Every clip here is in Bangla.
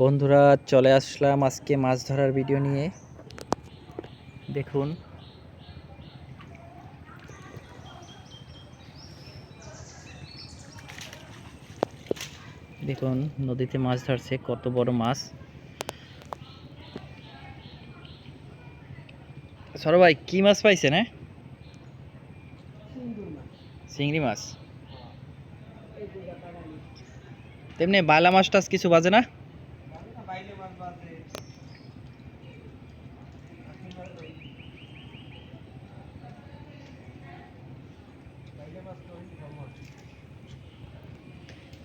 বন্ধুরা চলে আসলাম আজকে মাছ ধরার ভিডিও নিয়ে। দেখুন দেখুন নদীতে মাছ ধরছে, কত বড় মাছ। সরো ভাই, কি মাছ পাইছেন? হ্যাঁ, চিংড়ি মাছ। তেমনি বাইলা মাছ টাছ কিছু বাজে না?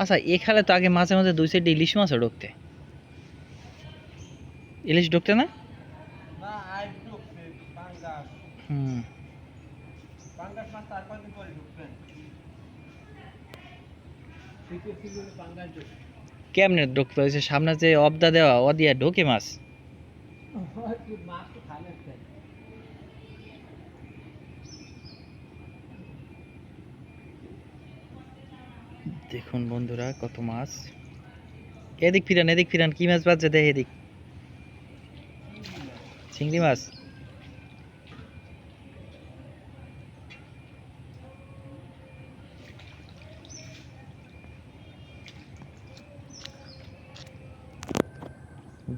আচ্ছা, এখানে তো আগে মাঝে মাঝে দুই সাইডে ইলিশ মাছও ঢুকতে, ইলিশ ঢুকতে না? হুম, কেমনে ঢুকতে হয়েছে? সামনে যে অবদা দেওয়া ও দিয়া ঢোকে মাছ। দেখুন বন্ধুরা কত মাছ। এদিক ফিরান, এদিক ফিরান, কি মাছ বাজছে দেখ এদিক। চিংড়ি মাছ।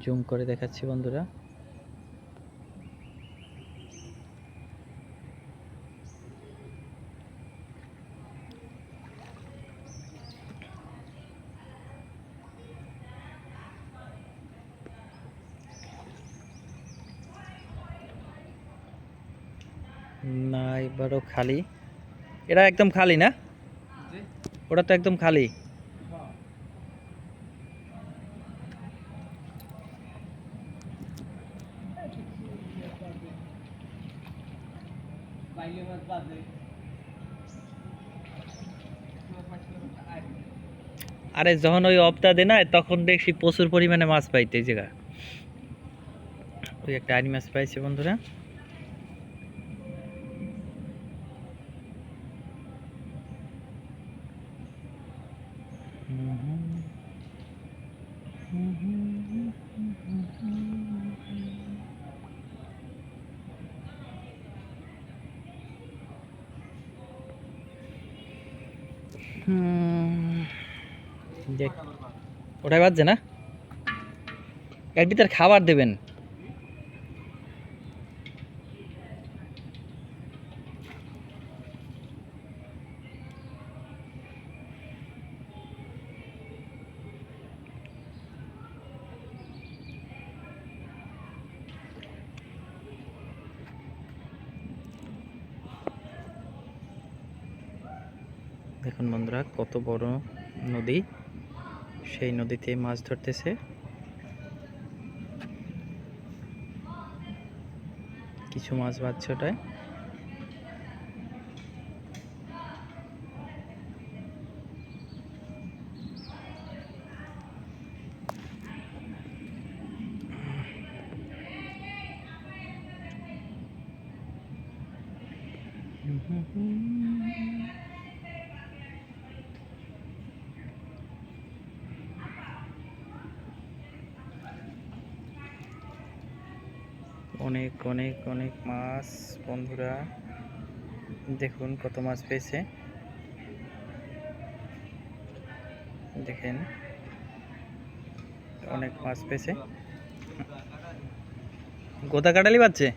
জুম করে দেখাচ্ছি বন্ধুরা। না, এবারও খালি। এটা একদম খালি না? ওটা তো একদম খালি। আরে যখন ওই অবটা দে না, তখন দেখছি প্রচুর পরিমাণে মাছ পাইতে এই জায়গা। ওই একটা আড়ি মাছ পাইছে বন্ধুরা। দেখ, ওটাই বাজছে না? এর ভিতর খাবার দেবেন। দেখুন বন্ধুরা কত বড় নদী, সেই নদীতে মাছ ধরতেছে। কিছু মাছ বাজছে ওটায়। অনেক অনেক অনেক মাছ বন্ধুরা, দেখুন কত মাছ পেয়েছে। দেখেন অনেক মাছ পেয়েছে। গোদা কাটালি বাজছে।